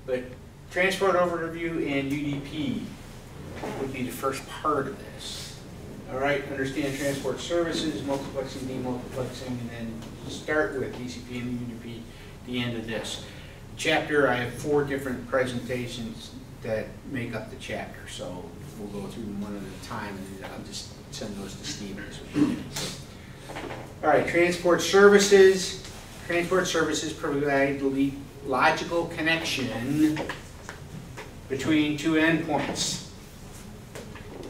But transport overview and UDP would be the first part of this. All right, understand transport services, multiplexing, demultiplexing, and then start with TCP and UDP at the end of this chapter. I have 4 different presentations that make up the chapter, so we'll go through them one at a time, and I'll just send those to Steve. All right, transport services. Transport services provide the logical connection between 2 endpoints.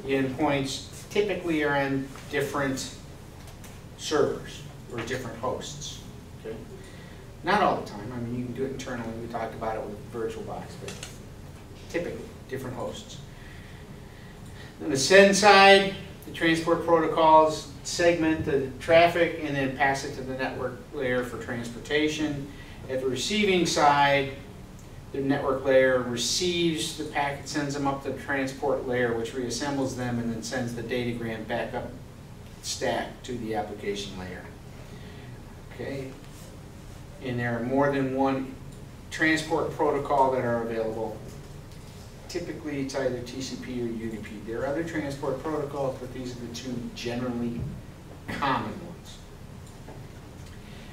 The endpoints typically are on different servers or different hosts. Okay? Not all the time. I mean, you can do it internally. We talked about it with VirtualBox, but typically different hosts. On the send side, the transport protocols segment the traffic and then pass it to the network layer for transportation. At the receiving side, the network layer receives the packet, sends them up to the transport layer, which reassembles them and then sends the datagram back up stack to the application layer. Okay, and there are more than one transport protocol that are available. Typically, it's either TCP or UDP. There are other transport protocols, but these are the 2 generally common ones.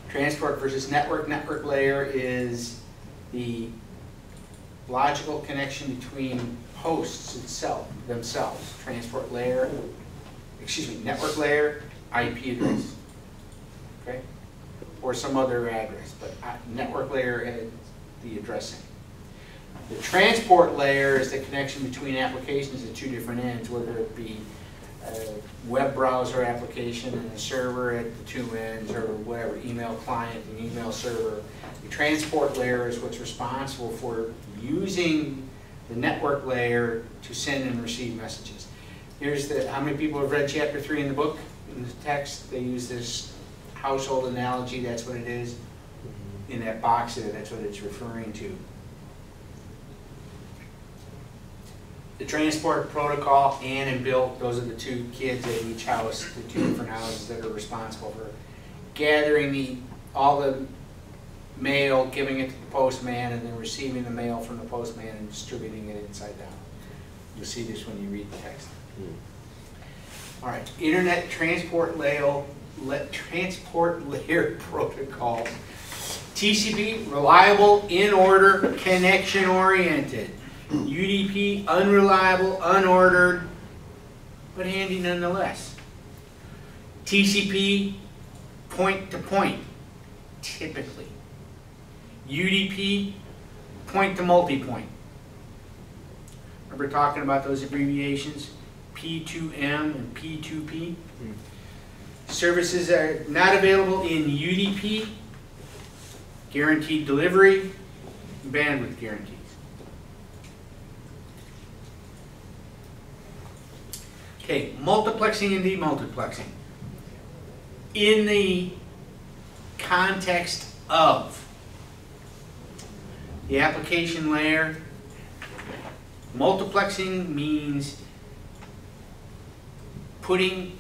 Transport versus network. Network layer is the logical connection between hosts themselves. Transport layer, network layer, IP address, okay? Or some other address, but network layer is the addressing. The transport layer is the connection between applications at 2 different ends, whether it be a web browser application and a server at the 2 ends, or whatever, email client and email server. The transport layer is what's responsible for using the network layer to send and receive messages. Here's how many people have read chapter 3 in the book? In the text, they use this household analogy. That's what it is. In that box there, that's what it's referring to. The transport protocol, Ann and Bill, those are the 2 kids at each house, the 2 different houses that are responsible for gathering all the mail, giving it to the postman, and then receiving the mail from the postman and distributing it inside out. You'll see this when you read the text. All right, Internet transport layer protocols. TCP, reliable, in order, connection oriented. UDP, unreliable, unordered, but handy nonetheless. TCP, point to point, typically. UDP, point to multi-point. Remember talking about those abbreviations? P2M and P2P? Services are not available in UDP, guaranteed delivery, bandwidth guarantees. Okay, multiplexing and demultiplexing. In the context of the application layer, multiplexing means putting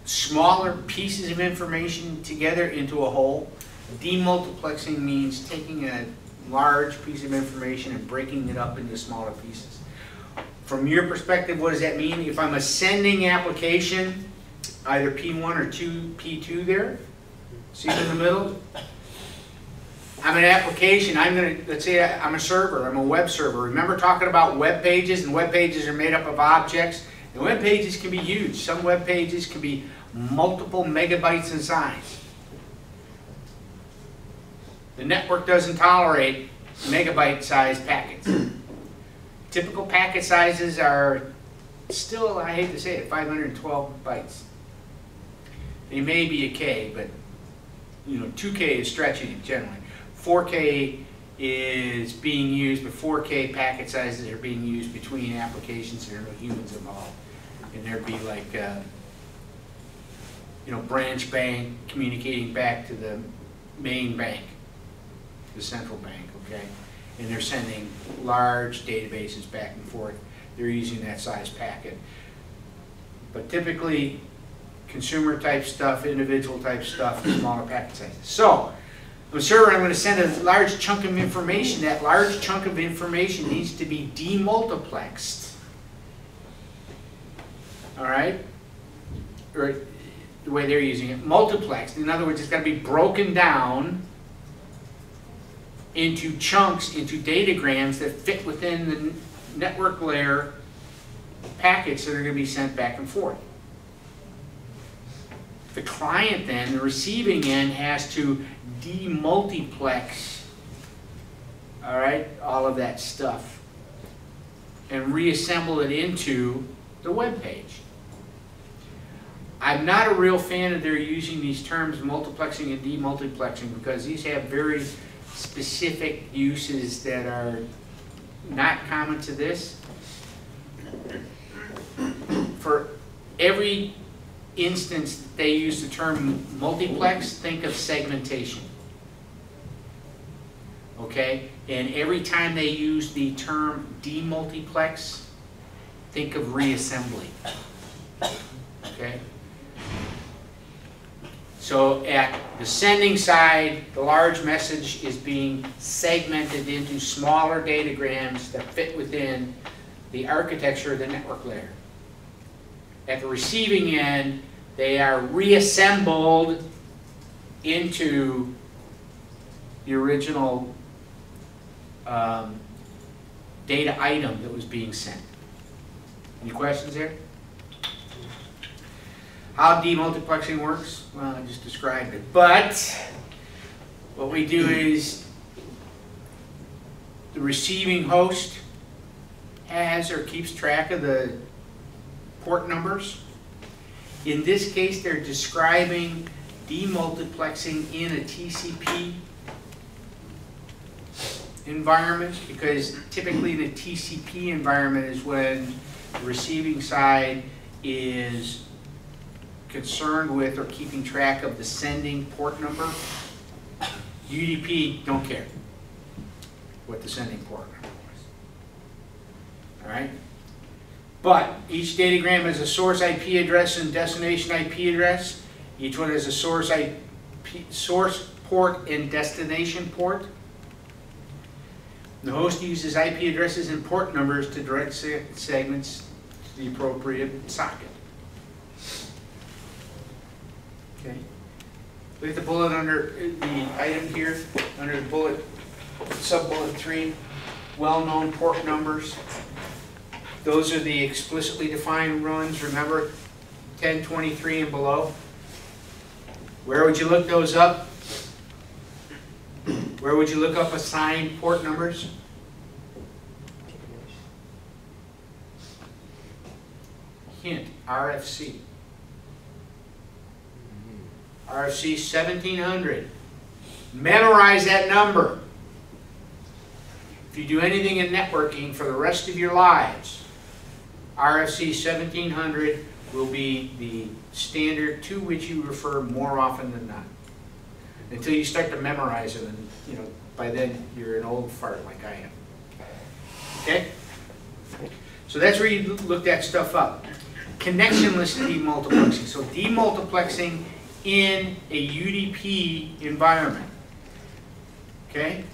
smaller pieces of information together into a whole. Demultiplexing means taking a large piece of information and breaking it up into smaller pieces. From your perspective, what does that mean? If I'm a sending application, either P1 or P2 there, see it in the middle? I'm an application, let's say I'm a server, I'm a web server. Remember talking about web pages, and web pages are made up of objects? And web pages can be huge. Some web pages can be multiple megabytes in size. The network doesn't tolerate megabyte-sized packets. Typical packet sizes are still, I hate to say it, 512 bytes. They may be a K, but 2K is stretching it generally. 4K is being used, but 4K packet sizes are being used between applications. There are no humans involved. And there'd be like, branch bank communicating back to the main bank, the central bank, okay? And they're sending large databases back and forth. They're using that size packet. But typically, consumer type stuff, individual type stuff, smaller packet sizes. So, I'm sure I'm going to send a large chunk of information. That large chunk of information needs to be demultiplexed. All right? Or the way they're using it, multiplexed. In other words, it's got to be broken down into chunks, into datagrams that fit within the network layer packets that are going to be sent back and forth. The client then, the receiving end, has to demultiplex, all right, all of that stuff and reassemble it into the web page. I'm not a real fan of their using these terms multiplexing and demultiplexing because these have very specific uses that are not common to this. For every instance that they use the term multiplex, think of segmentation. Okay? And every time they use the term demultiplex, think of reassembly. Okay? So at the sending side, the large message is being segmented into smaller datagrams that fit within the architecture of the network layer. At the receiving end, they are reassembled into the original data item that was being sent. Any questions there? How demultiplexing works? Well, I just described it. But what we do is the receiving host has or keeps track of the port numbers. In this case, they're describing demultiplexing in a TCP environment, because typically in a TCP environment is when the receiving side is concerned with or keeping track of the sending port number. UDP don't care what the sending port number was. All right? But each datagram has a source IP address and destination IP address. Each one has a source port and destination port. The host uses IP addresses and port numbers to direct segments to the appropriate socket. Okay. Look at the bullet under the item here, under the bullet, sub-bullet 3, well-known port numbers. Those are the explicitly defined runs, remember, 1023 and below. Where would you look those up? Where would you look up assigned port numbers? Hint, RFC. RFC 1700. Memorize that number. If you do anything in networking for the rest of your lives, RFC 1700 will be the standard to which you refer more often than not. Until you start to memorize it, and by then you're an old fart like I am. Okay? So that's where you look that stuff up. Connectionless demultiplexing. So demultiplexing in a UDP environment. Okay?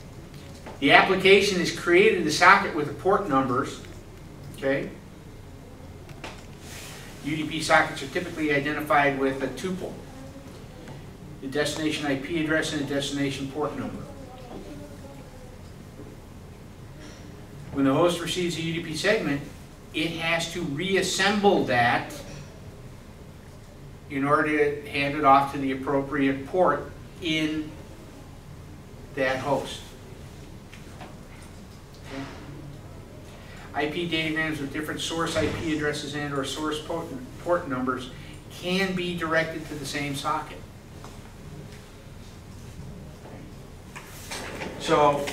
The application is created in the socket with the port numbers. Okay? UDP sockets are typically identified with a tuple. The destination IP address and the destination port number. When the host receives a UDP segment, it has to reassemble that in order to hand it off to the appropriate port in that host. Okay. IP datagrams with different source IP addresses and or source port numbers can be directed to the same socket. So,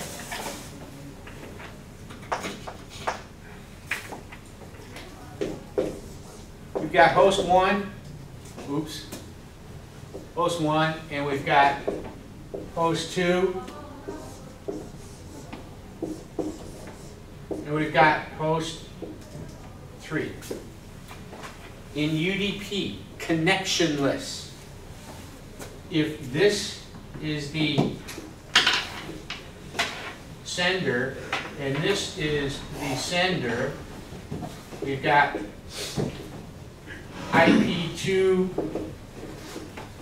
we've got host 1, host 1, and we've got host 2, and we've got host 3. In UDP, connectionless, if this is the sender, and this is the sender. We've got IP2,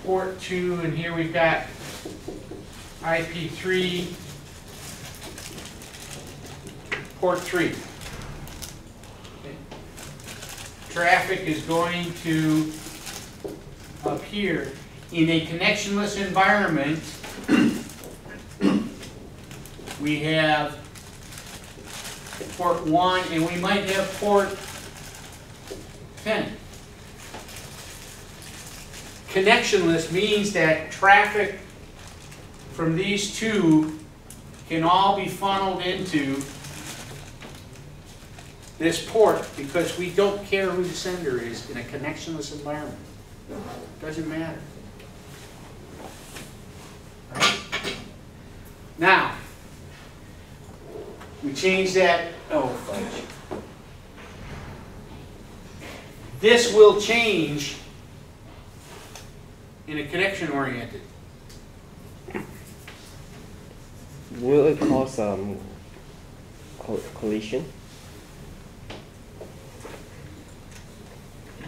port 2, and here we've got IP3, port 3. Okay. Traffic is going to appear in a connectionless environment. We have port 1, and we might have port 10. Connectionless means that traffic from these two can all be funneled into this port because we don't care who the sender is in a connectionless environment. Doesn't matter. Right? Now, we change that. Oh, fudge. This will change in a connection-oriented. Will it cause collision?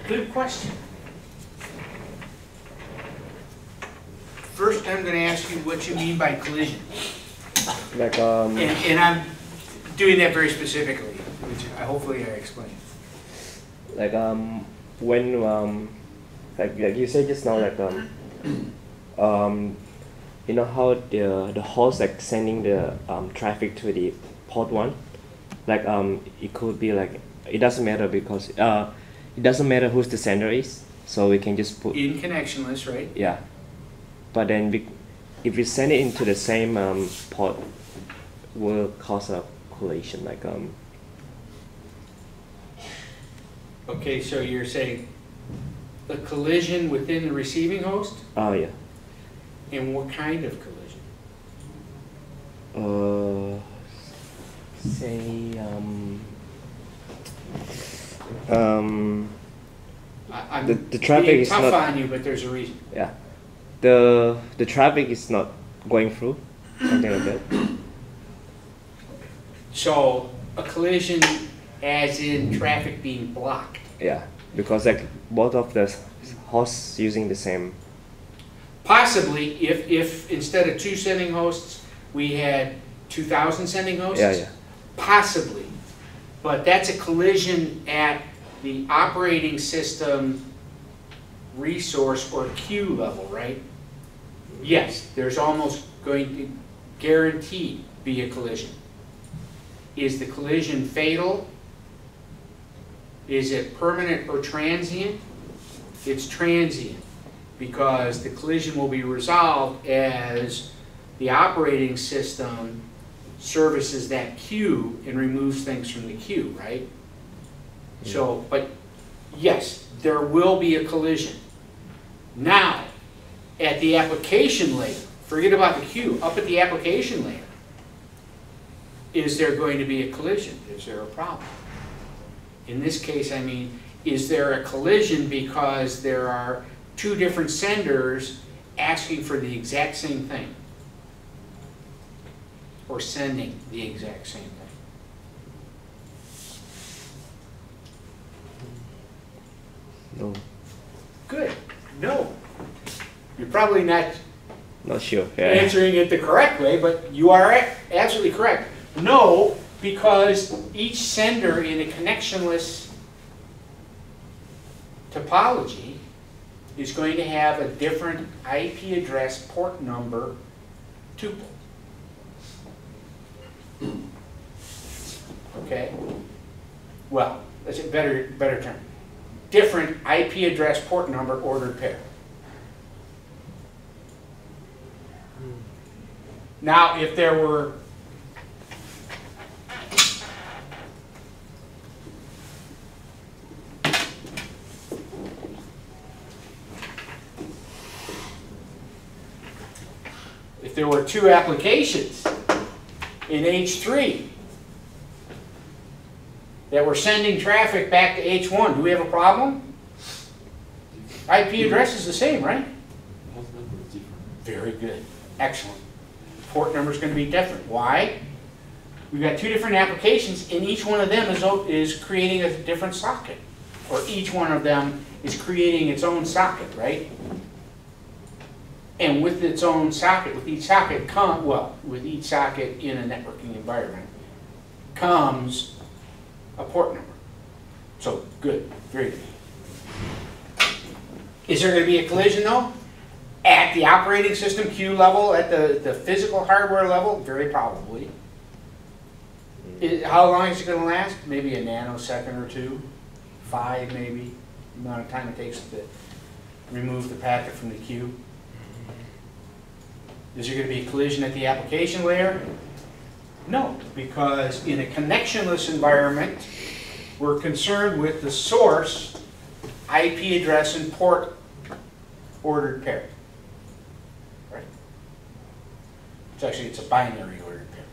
Good question. First, I'm going to ask you what you mean by collision. Like and I'm doing that very specifically, which hopefully I explained. Like when like you said just now, like you know how the host like sending the traffic to the port 1, like it could be like, it doesn't matter because it doesn't matter who the sender is, so we can just put in connectionless, right? Yeah, but then if we send it into the same port, will cause a collision, like Okay, so you're saying a collision within the receiving host? Oh yeah. And what kind of collision? Say I'm the traffic being is tough not on you, but there's a reason. Yeah, the traffic is not going through, something like that. So a collision as in traffic being blocked. Yeah, because like both of the hosts using the same. Possibly, if instead of 2 sending hosts, we had 2,000 sending hosts. Yeah, yeah. Possibly, but that's a collision at the operating system resource or queue level, right? Yes, there's almost going to guaranteed be a collision. Is the collision fatal? Is it permanent or transient? It's transient because the collision will be resolved as the operating system services that queue and removes things from the queue, right? Yeah. So, but yes, there will be a collision. Now, at the application layer, forget about the queue, up at the application layer, is there going to be a collision? Is there a problem? In this case, I mean, is there a collision because there are 2 different senders asking for the exact same thing? Or sending the exact same thing? No. Good. No. You're probably not sure. Yeah. Answering it the correct way, but you are absolutely correct. No, because each sender in a connectionless topology is going to have a different IP address port number tuple. Okay? Well, that's a better term. Different IP address port number ordered pair. Now, if there were two applications in H3 that were sending traffic back to H1, do we have a problem? IP address is the same, right? Very good. Excellent. Port number is going to be different. Why? we've got two different applications, and each one of them is creating a different socket. Or each one of them is creating its own socket, right? And with its own socket, with each socket with each socket in a networking environment comes a port number. So good, very good. Is there going to be a collision though? At the operating system queue level, at the physical hardware level? Very probably. How long is it going to last? Maybe a nanosecond or two. 5 maybe, the amount of time it takes to remove the packet from the queue. Is there going to be a collision at the application layer? No, because in a connectionless environment, we're concerned with the source IP address and port ordered pair. Right? It's a binary ordered pair.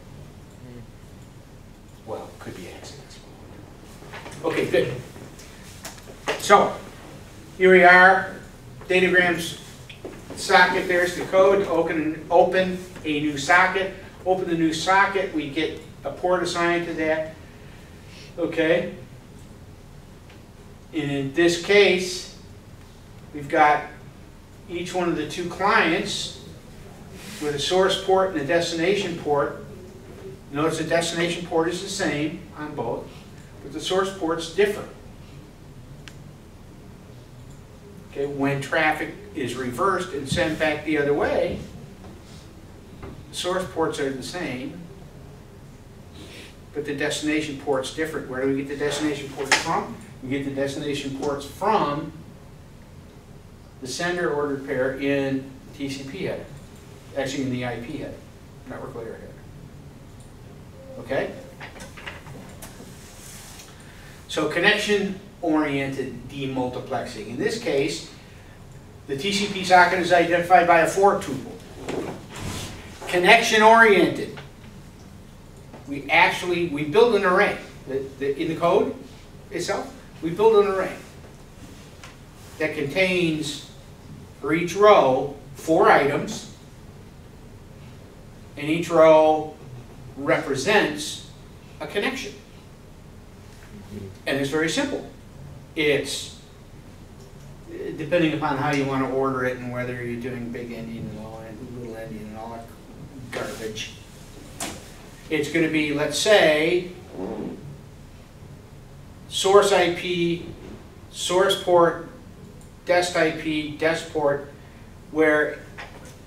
Well, could be hexadecimal. Okay, good. So, here we are, Datagram's socket, there's the code, open a new socket. Open the new socket, we get a port assigned to that. Okay. And in this case, we've got each one of the two clients with a source port and a destination port. Notice the destination port is the same on both, but the source port's different. Okay, when traffic is reversed and sent back the other way, the source ports are the same, but the destination port's different. Where do we get the destination ports from? We get the destination ports from the sender ordered pair in TCP header, actually in the IP header, network layer header. Okay? So connection-oriented demultiplexing. In this case, the TCP socket is identified by a for tuple. Connection-oriented. We build an array. In the code itself, we build an array that contains, for each row, 4 items, and each row represents a connection. And it's very simple. It's, depending upon how you want to order it and whether you're doing big endian and little endian and all that garbage, it's going to be, let's say, source IP, source port, dest IP, dest port, where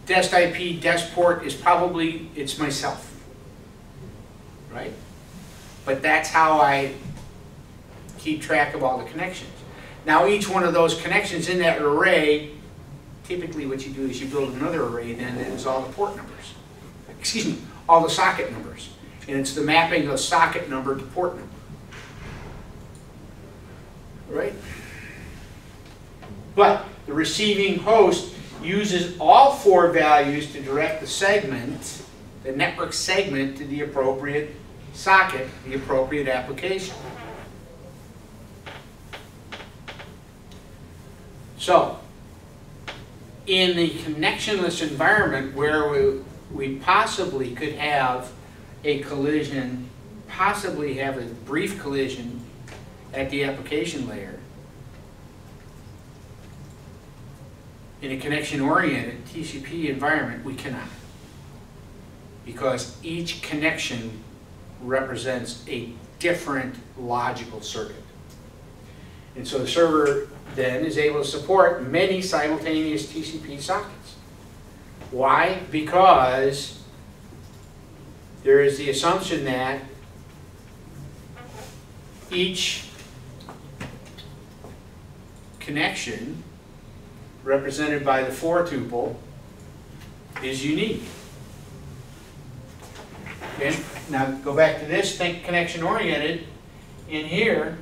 dest IP, dest port is probably, it's myself, right? But that's how I keep track of all the connections. Now each one of those connections in that array, typically what you do is you build another array then that is all the port numbers. Excuse me, all the socket numbers. And it's the mapping of socket number to port number. Right? But the receiving host uses all 4 values to direct the segment, the network segment, to the appropriate socket, the appropriate application. So, in the connectionless environment where we possibly could have a collision, possibly have a brief collision at the application layer, in a connection-oriented TCP environment, we cannot. Because each connection represents a different logical circuit. And so the server then is able to support many simultaneous TCP sockets. Why? Because there is the assumption that each connection represented by the for tuple is unique. Okay? Now go back to this, think connection oriented. In here,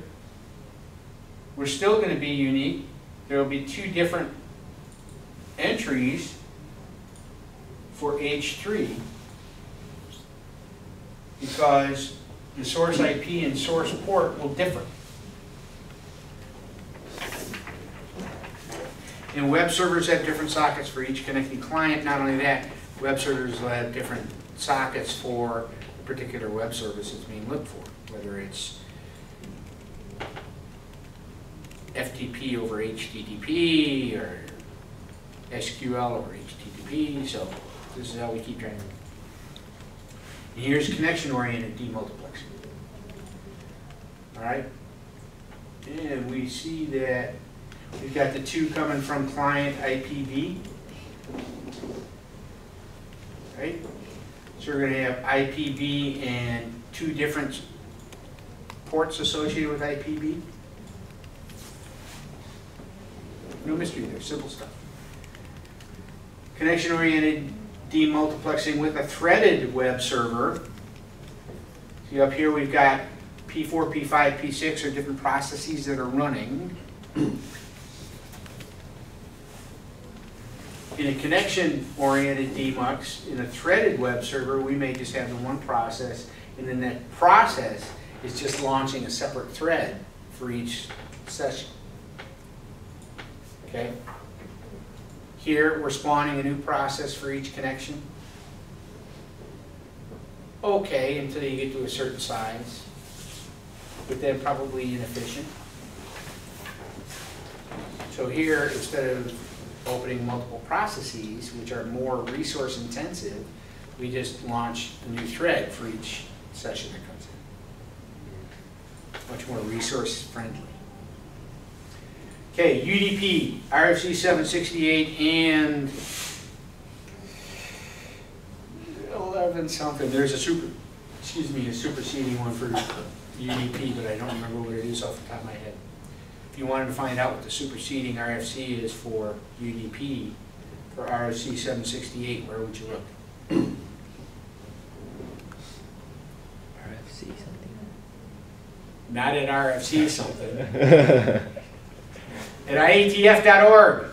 we're still going to be unique. There will be 2 different entries for H3 because the source IP and source port will differ. And web servers have different sockets for each connecting client. Not only that, web servers will have different sockets for particular web service is being looked for, whether it's FTP over HTTP or SQL over HTTP. So this is how we keep track of it. And here's connection-oriented demultiplexing. All right, and we see that we've got the two coming from client IPv. Right? So we're going to have IPv and two different ports associated with IPv. No mystery there, simple stuff. Connection-oriented demultiplexing with a threaded web server. See up here we've got P4, P5, P6 are different processes that are running. In a connection-oriented demux, in a threaded web server, we may just have the one process, and then that process is just launching a separate thread for each session. Okay? Here, we're spawning a new process for each connection. Okay, until you get to a certain size, but then probably inefficient. So here, instead of opening multiple processes, which are more resource intensive, we just launch a new thread for each session that comes in. Much more resource friendly. Okay, UDP, RFC 768 and 11 something. There's a superseding one for UDP, but I don't remember what it is off the top of my head. If you wanted to find out what the superseding RFC is for UDP, for RFC 768, where would you look? RFC something? Not at RFC something. At IATF.org.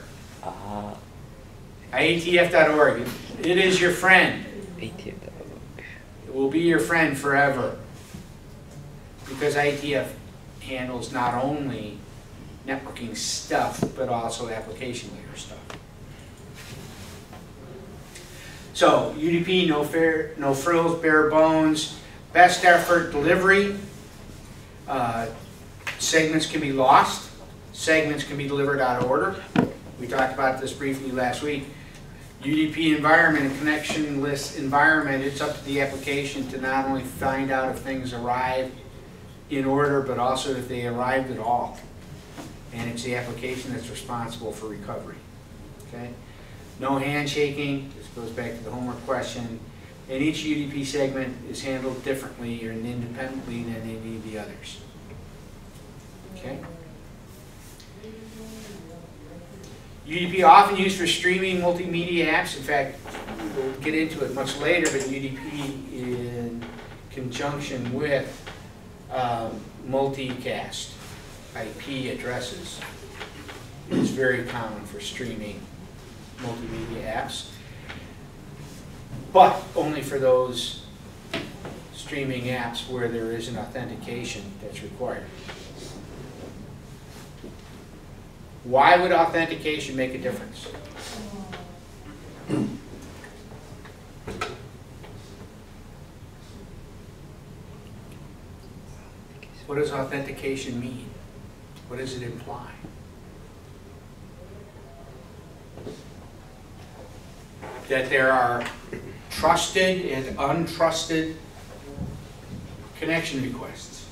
IATF.org. It is your friend. IATF.org. It will be your friend forever. Because IATF handles not only networking stuff, but also application layer stuff. So, UDP, no frills, bare bones, best effort delivery. Segments can be lost. Segments can be delivered out of order. We talked about this briefly last week. UDP environment and connectionless environment, it's up to the application to not only find out if things arrived in order, but also if they arrived at all. And it's the application that's responsible for recovery. Okay? No handshaking. This goes back to the homework question. And each UDP segment is handled differently and independently than any of the others. Okay? UDP often used for streaming multimedia apps. In fact, we'll get into it much later, but UDP in conjunction with multicast IP addresses is very common for streaming multimedia apps, but only for those streaming apps where there is an authentication that's required. Why would authentication make a difference? What does authentication mean? What does it imply? That there are trusted and untrusted connection requests.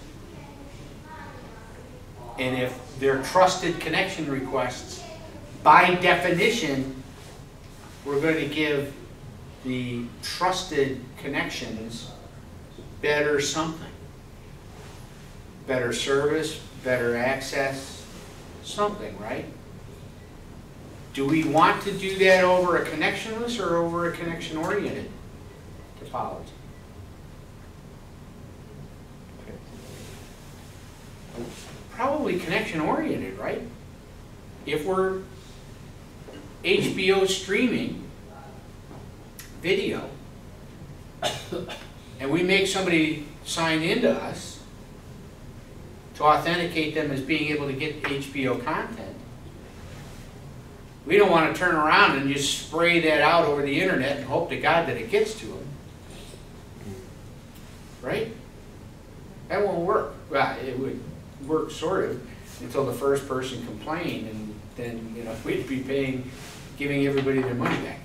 And if they're trusted connection requests, by definition, we're going to give the trusted connections better something. Better service, better access, something, right? Do we want to do that over a connectionless or over a connection-oriented topology? Probably connection-oriented, right? If we're HBO streaming video and we make somebody sign into us to authenticate them as being able to get HBO content, we don't want to turn around and just spray that out over the internet and hope to God that it gets to them. right? That won't work. Well, it would work sort of until the first person complained, and then, you know, we'd be giving everybody their money back.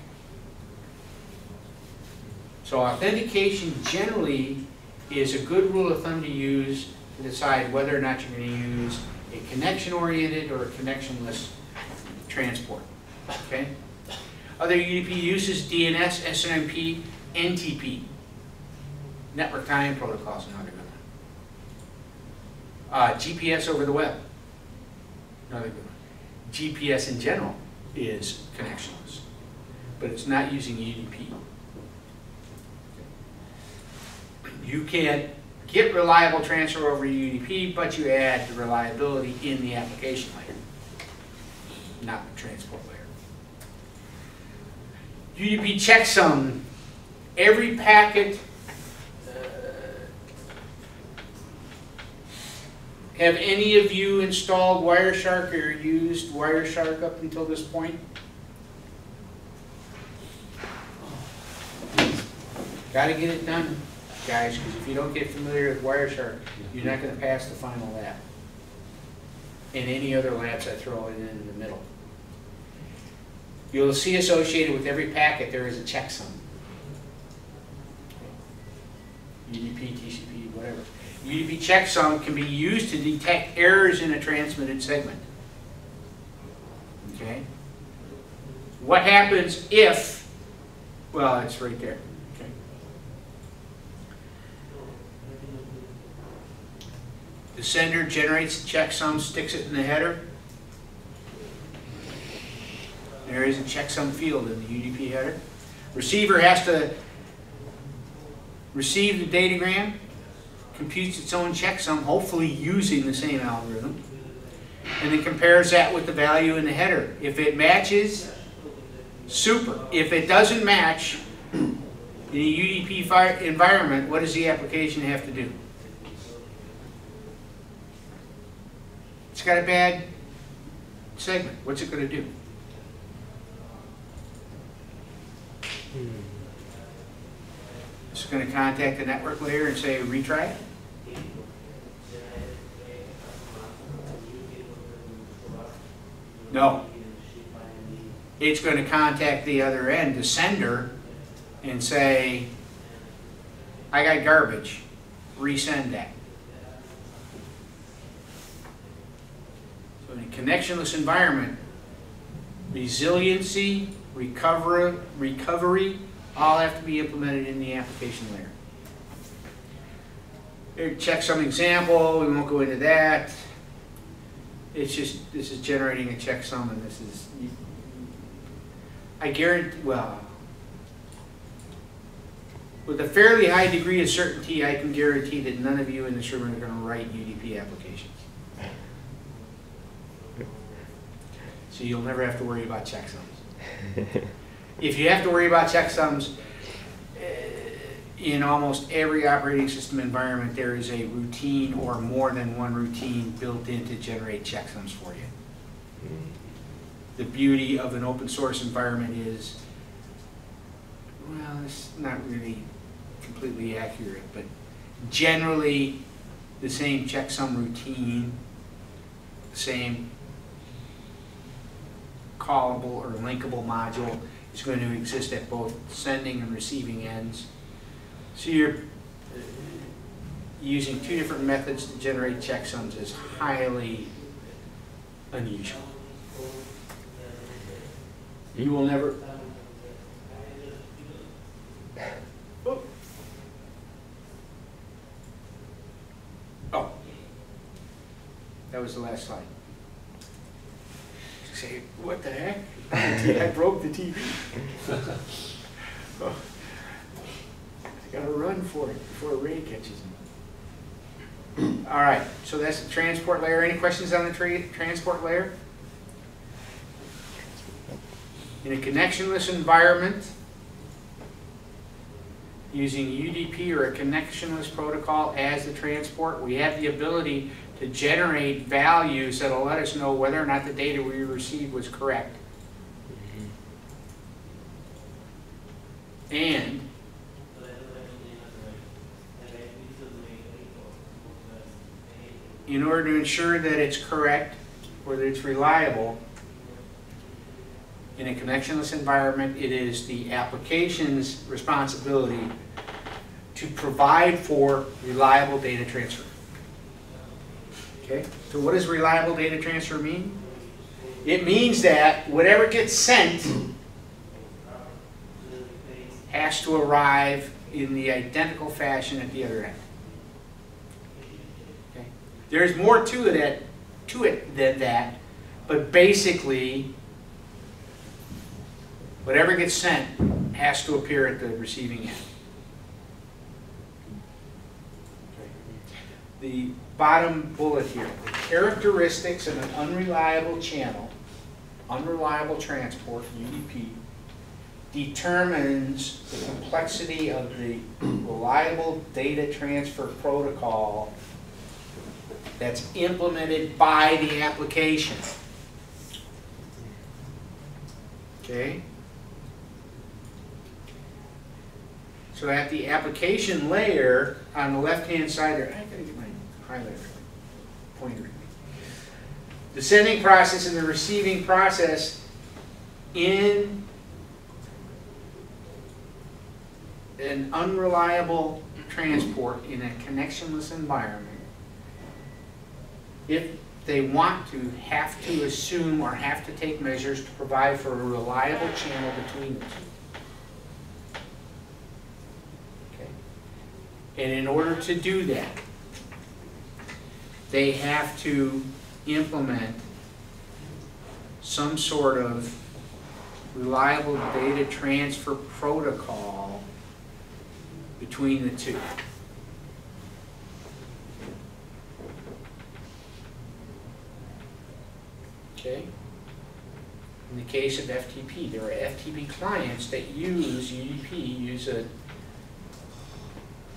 So authentication generally is a good rule of thumb to use to decide whether or not you're going to use a connection-oriented or a connectionless transport. Okay? Other UDP uses DNS, SNMP, NTP. Network time protocols, another good one. GPS over the web, another good one. GPS in general is connectionless, but it's not using UDP. You can get reliable transfer over UDP, but you add the reliability in the application layer, not the transport layer. UDP checksum. Every packet have any of you installed Wireshark or used Wireshark up until this point? Got to get it done, guys, because if you don't get familiar with Wireshark, you're not going to pass the final lab. And any other labs I throw in the middle. You'll see associated with every packet there is a checksum. UDP, TCP, whatever. UDP checksum can be used to detect errors in a transmitted segment. Okay? What happens if, well, it's right there. Okay? The sender generates the checksum, sticks it in the header. There is a checksum field in the UDP header. Receiver has to receive the datagram, computes its own checksum, hopefully using the same algorithm, and then compares that with the value in the header. If it matches, super. If it doesn't match, in a UDP environment, what does the application have to do? It's got a bad segment. What's it going to do? It's going to contact the network layer and say, retry. No. It's going to contact the other end, the sender, and say, I got garbage. Resend that. So in a connectionless environment, resiliency, recovery, all have to be implemented in the application layer. Here, check some example. We won't go into that. It's just, this is generating a checksum, and this is, I guarantee, well, with a fairly high degree of certainty, I can guarantee that none of you in this room are going to write UDP applications. So you'll never have to worry about checksums. If you have to worry about checksums, in almost every operating system environment, there is a routine or more than one routine built in to generate checksums for you. The beauty of an open source environment is, well, it's not really completely accurate, but generally the same checksum routine, same callable or linkable module is going to exist at both sending and receiving ends. So you're using two different methods to generate checksums is highly unusual. You will never... Oh, that was the last slide. Say, what the heck? I broke the TV. Oh. I gotta run for it before Ray catches him. All right, so that's the transport layer. Any questions on the transport layer? In a connectionless environment, using UDP or a connectionless protocol as the transport, we have the ability to generate values that will let us know whether or not the data we received was correct. in order to ensure that it's correct or that it's reliable, in a connectionless environment, it is the application's responsibility to provide for reliable data transfer. Okay, so what does reliable data transfer mean? It means that whatever gets sent has to arrive in the identical fashion at the other end. Okay? There's more to it than that, but basically, whatever gets sent has to appear at the receiving end. The bottom bullet here, the characteristics of an unreliable channel, unreliable transport, UDP, determines the complexity of the reliable data transfer protocol that's implemented by the application. Okay? So at the application layer, on the left-hand side there, I gotta get my highlighter pointer. The sending process and the receiving process in an unreliable transport in a connectionless environment, if they want to, have to assume or have to take measures to provide for a reliable channel between the two. Okay. And in order to do that, they have to implement some sort of reliable data transfer protocol between the two. Okay? In the case of FTP, there are FTP clients that use UDP, use an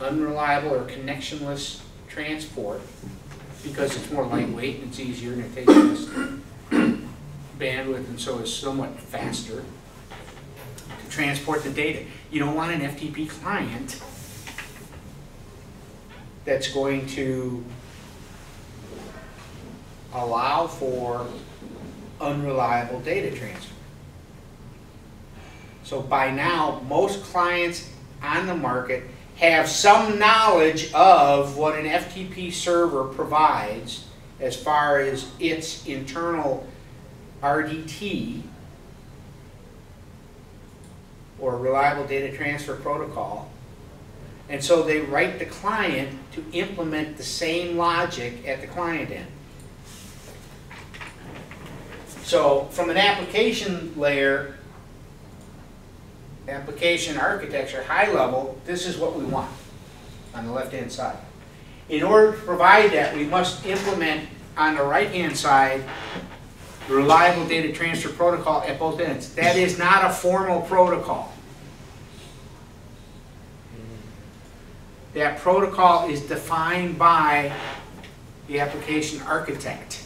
unreliable or connectionless transport because it's more lightweight and it's easier and it takes less bandwidth and so is somewhat faster to transport the data. You don't want an FTP client that's going to allow for unreliable data transfer. So by now, most clients on the market have some knowledge of what an FTP server provides as far as its internal RDT, or reliable data transfer protocol. And so they write the client to implement the same logic at the client end. So from an application layer, application architecture, high level, this is what we want on the left-hand side. In order to provide that, we must implement on the right-hand side the reliable data transfer protocol at both ends. That is not a formal protocol. That protocol is defined by the application architect.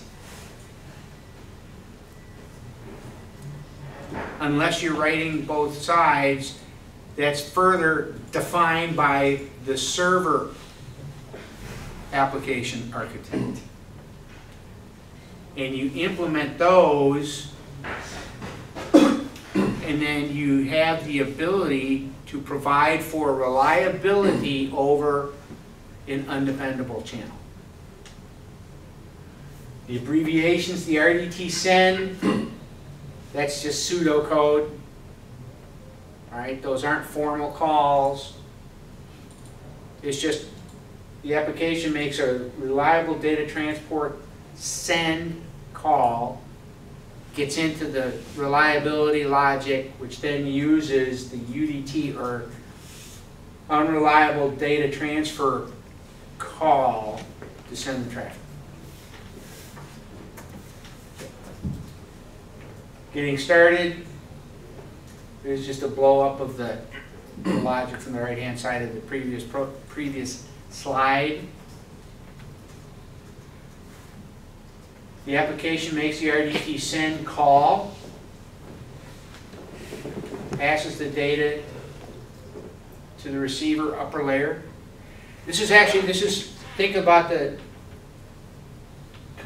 Unless you're writing both sides, that's further defined by the server application architect. And you implement those, and then you have the ability to provide for reliability over an undependable channel. The abbreviations, the RDT send, that's just pseudocode. All right, those aren't formal calls. It's just the application makes a reliable data transport send call, gets into the reliability logic, which then uses the UDT or unreliable data transfer call to send the traffic. Getting started, there's just a blow up of the logic from the right hand side of the previous slide. The application makes the RDT send call, passes the data to the receiver upper layer. This is, think about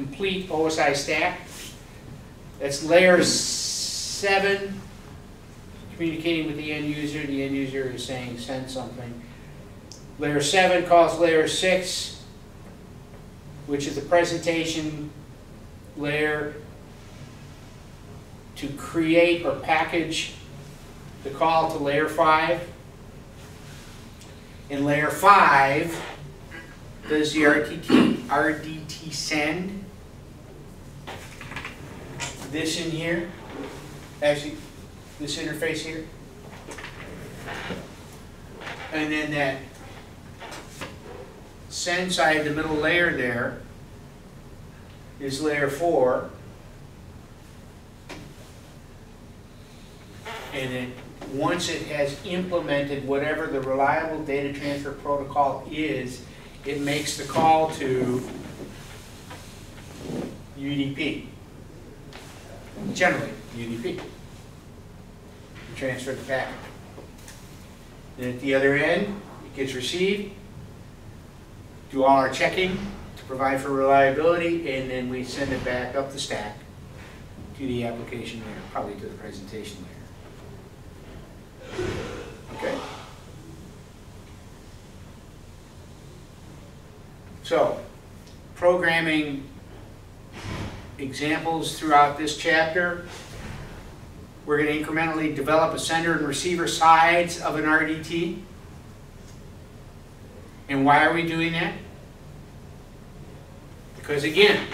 complete OSI stack. That's layer 7, communicating with the end user. The end user is saying send something. Layer 7 calls layer 6, which is the presentation layer, to create or package the call to layer 5. In layer 5, does the RDT send this in here, actually this interface here, and then that send side, the middle layer there, is layer 4, and then once it has implemented whatever the reliable data transfer protocol is, it makes the call to UDP, generally UDP, to transfer the packet. Then at the other end, it gets received, do all our checking to provide for reliability, and then we send it back up the stack to the application layer, probably to the presentation layer. Okay. So, programming examples throughout this chapter. We're going to incrementally develop a sender and receiver sides of an RDT. And why are we doing that? Because again,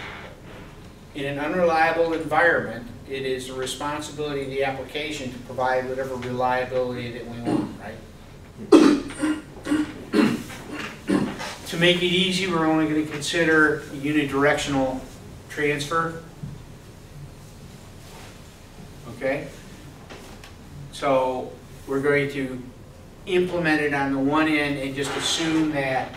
in an unreliable environment, it is the responsibility of the application to provide whatever reliability that we want, right? To make it easy, we're only going to consider unidirectional transfer. Okay? So we're going to implement it on the one end and just assume that